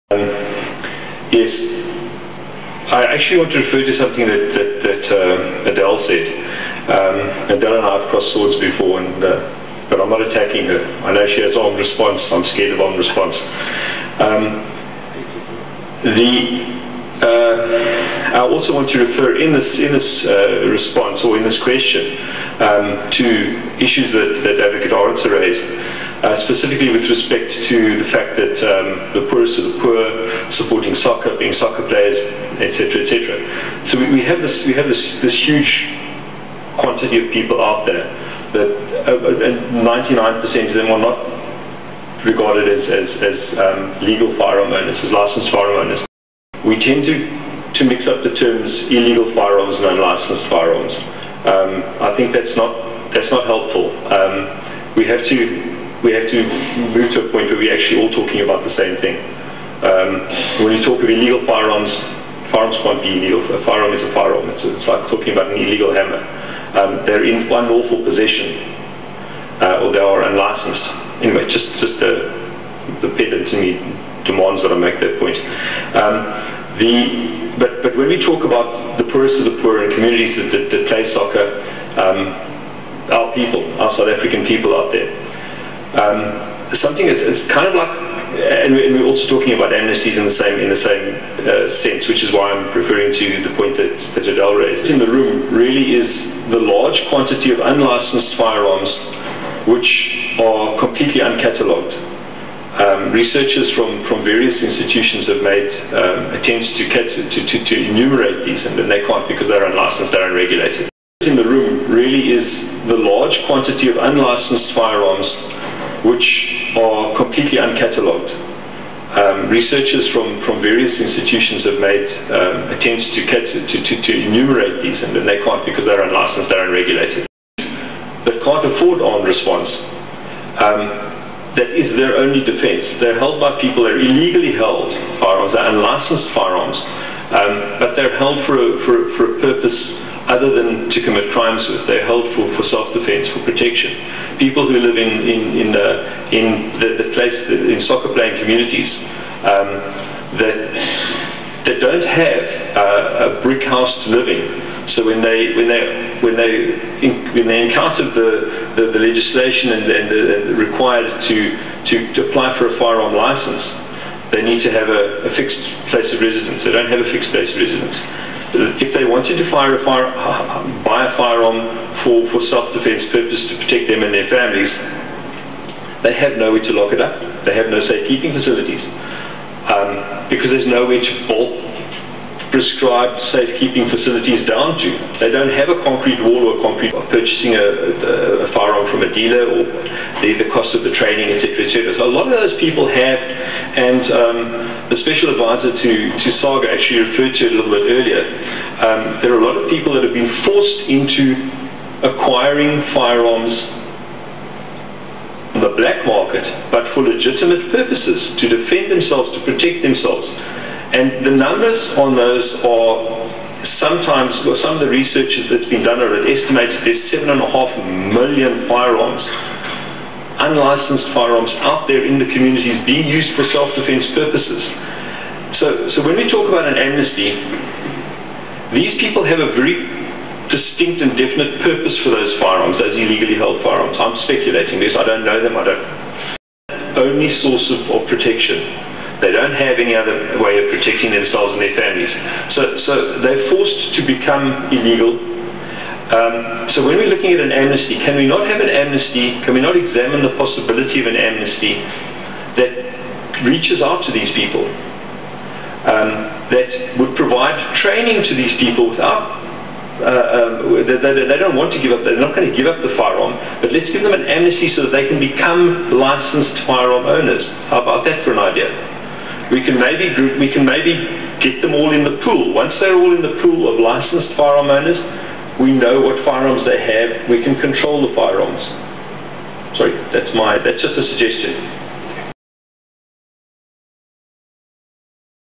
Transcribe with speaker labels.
Speaker 1: Yes, I actually want to refer to something that Adele said. Adele and I have crossed swords before, but I'm not attacking her. I know she has armed response. I'm scared of armed response. I also want to refer in this response, or in this question, to issues that Advocate Arendse raised, specifically with respect to the fact that the poorest of the poor, supporting soccer, being soccer players, etc., etc. So we have this huge quantity of people out there that, and 99% of them are not regarded as legal firearm owners, as licensed firearm owners. We tend to mix up the terms illegal firearms and unlicensed firearms. I think that's not helpful. We have to move to a point where we're actually all talking about the same thing. When you talk of illegal firearms, firearms can't be illegal. A firearm is a firearm. It's like talking about an illegal hammer. They're in unlawful possession, or they are unlicensed. Anyway, just the pedant in me demands that I make that point. But when we talk about the poorest of the poor and communities that play soccer, our people, our South African people out there, something is kind of like, and we're also talking about amnesties in the same sense, which is why I'm referring to the point that Adele raised. In the room really is the large quantity of unlicensed firearms which are completely uncatalogued. Researchers from various institutions have made attempts to enumerate these, and then they can't because they're unlicensed, they're unregulated. In the room really is the large quantity of unlicensed firearms which are completely uncatalogued. Researchers from various institutions have made attempts to enumerate these, and then they can't because they're unlicensed, they're unregulated. That can't afford armed response. That is their only defense. They're held by people, they're illegally held firearms, they're unlicensed firearms, but they're held for a purpose other than to commit crimes with. They're held for self-defense, for protection. People who live in soccer playing communities that don't have a brick house to live in. So when they encounter the legislation and required to apply for a firearm license, they need to have a fixed place of residence. They don't have a fixed place of residence. If they wanted to buy a firearm for self-defense purpose to protect them and their families, they have nowhere to lock it up. They have no safekeeping facilities because there's nowhere to bolt prescribed safekeeping facilities down to. They don't have a concrete wall or a concrete purchasing a firearm from a dealer, or the cost of the training, etc., etc. So a lot of those people have, and the special advisor to SAGA actually referred to it a little bit earlier. There are a lot of people that have been forced into acquiring firearms on the black market, but for legitimate purposes, to defend themselves, to protect themselves. And the numbers on those are sometimes, well, some of the research that's been done are estimated there's 7.5 million firearms, unlicensed firearms out there in the communities being used for self-defense purposes. So when we talk about an amnesty, these people have a very distinct and definite purpose for those firearms, those illegally held firearms. I'm speculating this, I don't know them, I don't. Only source of protection. They don't have any other way of protecting themselves and their families. So they're forced to become illegal. So when we're looking at an amnesty, can we not have an amnesty, can we not examine the possibility of an amnesty that reaches out to these people, that would provide training to these people without, they don't want to give up, they're not going to give up the firearm, but let's give them an amnesty so that they can become licensed firearm owners. How about that for an idea? We can maybe get them all in the pool. Once they're all in the pool of licensed firearm owners, we know what firearms they have. We can control the firearms. Sorry, that's just a suggestion.